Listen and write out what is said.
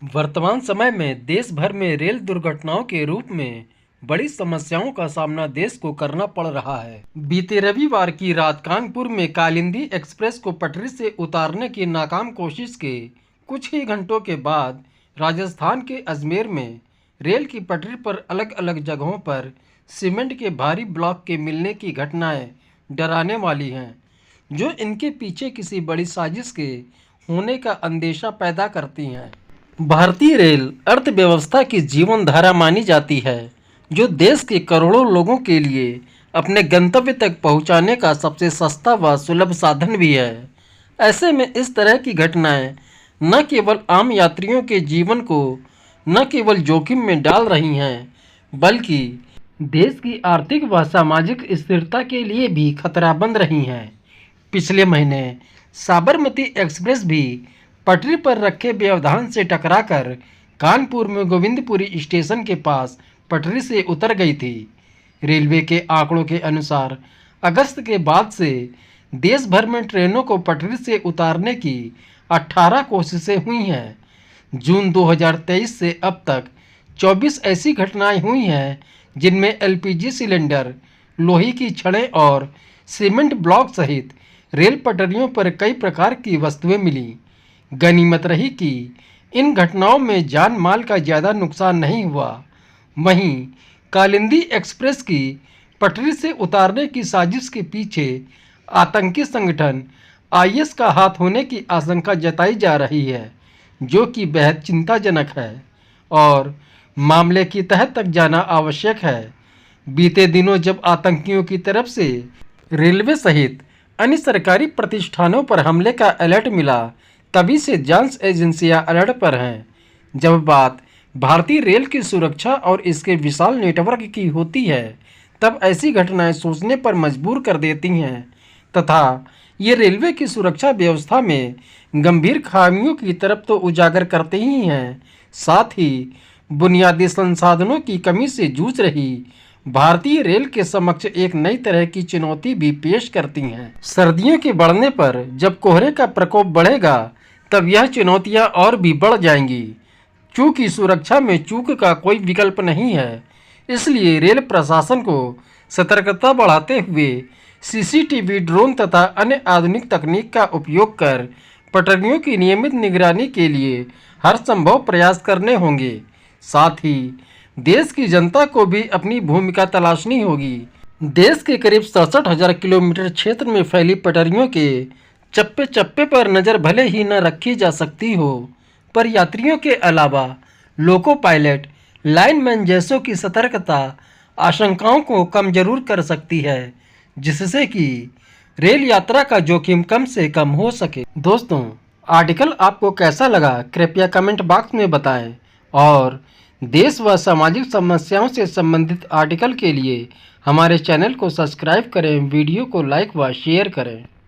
वर्तमान समय में देश भर में रेल दुर्घटनाओं के रूप में बड़ी समस्याओं का सामना देश को करना पड़ रहा है। बीते रविवार की रात कानपुर में कालिंदी एक्सप्रेस को पटरी से उतारने की नाकाम कोशिश के कुछ ही घंटों के बाद राजस्थान के अजमेर में रेल की पटरी पर अलग अलग जगहों पर सीमेंट के भारी ब्लॉक के मिलने की घटनाएं डराने वाली हैं, जो इनके पीछे किसी बड़ी साजिश के होने का अंदेशा पैदा करती हैं। भारतीय रेल अर्थव्यवस्था की जीवन धारा मानी जाती है, जो देश के करोड़ों लोगों के लिए अपने गंतव्य तक पहुंचाने का सबसे सस्ता व सुलभ साधन भी है। ऐसे में इस तरह की घटनाएं न केवल आम यात्रियों के जीवन को न केवल जोखिम में डाल रही हैं, बल्कि देश की आर्थिक व सामाजिक स्थिरता के लिए भी खतरा बन रही हैं। पिछले महीने साबरमती एक्सप्रेस भी पटरी पर रखे व्यवधान से टकराकर कानपुर में गोविंदपुरी स्टेशन के पास पटरी से उतर गई थी। रेलवे के आंकड़ों के अनुसार अगस्त के बाद से देश भर में ट्रेनों को पटरी से उतारने की 18 कोशिशें हुई हैं। जून 2023 से अब तक 24 ऐसी घटनाएं हुई हैं जिनमें एलपीजी सिलेंडर, लोहे की छड़ें और सीमेंट ब्लॉक सहित रेल पटरियों पर कई प्रकार की वस्तुएं मिली। गनीमत रही कि इन घटनाओं में जान माल का ज़्यादा नुकसान नहीं हुआ। वहीं कालिंदी एक्सप्रेस की पटरी से उतारने की साजिश के पीछे आतंकी संगठन आईएस का हाथ होने की आशंका जताई जा रही है, जो कि बेहद चिंताजनक है और मामले की तह तक जाना आवश्यक है। बीते दिनों जब आतंकियों की तरफ से रेलवे सहित अन्य सरकारी प्रतिष्ठानों पर हमले का अलर्ट मिला, तभी से जांच एजेंसियां अलर्ट पर हैं। जब बात भारतीय रेल की सुरक्षा और इसके विशाल नेटवर्क की होती है, तब ऐसी घटनाएं सोचने पर मजबूर कर देती हैं तथा ये रेलवे की सुरक्षा व्यवस्था में गंभीर खामियों की तरफ तो उजागर करते ही हैं, साथ ही बुनियादी संसाधनों की कमी से जूझ रही भारतीय रेल के समक्ष एक नई तरह की चुनौती भी पेश करती हैं। सर्दियों के बढ़ने पर जब कोहरे का प्रकोप बढ़ेगा, तब यह चुनौतियां और भी बढ़ जाएंगी। चूँकि सुरक्षा में चूक का कोई विकल्प नहीं है, इसलिए रेल प्रशासन को सतर्कता बढ़ाते हुए सीसीटीवी, ड्रोन तथा अन्य आधुनिक तकनीक का उपयोग कर पटरियों की नियमित निगरानी के लिए हर संभव प्रयास करने होंगे। साथ ही देश की जनता को भी अपनी भूमिका तलाशनी होगी। देश के करीब 67,000 किलोमीटर क्षेत्र में फैली पटरियों के चप्पे चप्पे पर नज़र भले ही न रखी जा सकती हो, पर यात्रियों के अलावा लोको पायलट, लाइनमैन जैसों की सतर्कता आशंकाओं को कम जरूर कर सकती है, जिससे कि रेल यात्रा का जोखिम कम से कम हो सके। दोस्तों, आर्टिकल आपको कैसा लगा कृपया कमेंट बॉक्स में बताएं और देश व सामाजिक समस्याओं से संबंधित आर्टिकल के लिए हमारे चैनल को सब्सक्राइब करें, वीडियो को लाइक व शेयर करें।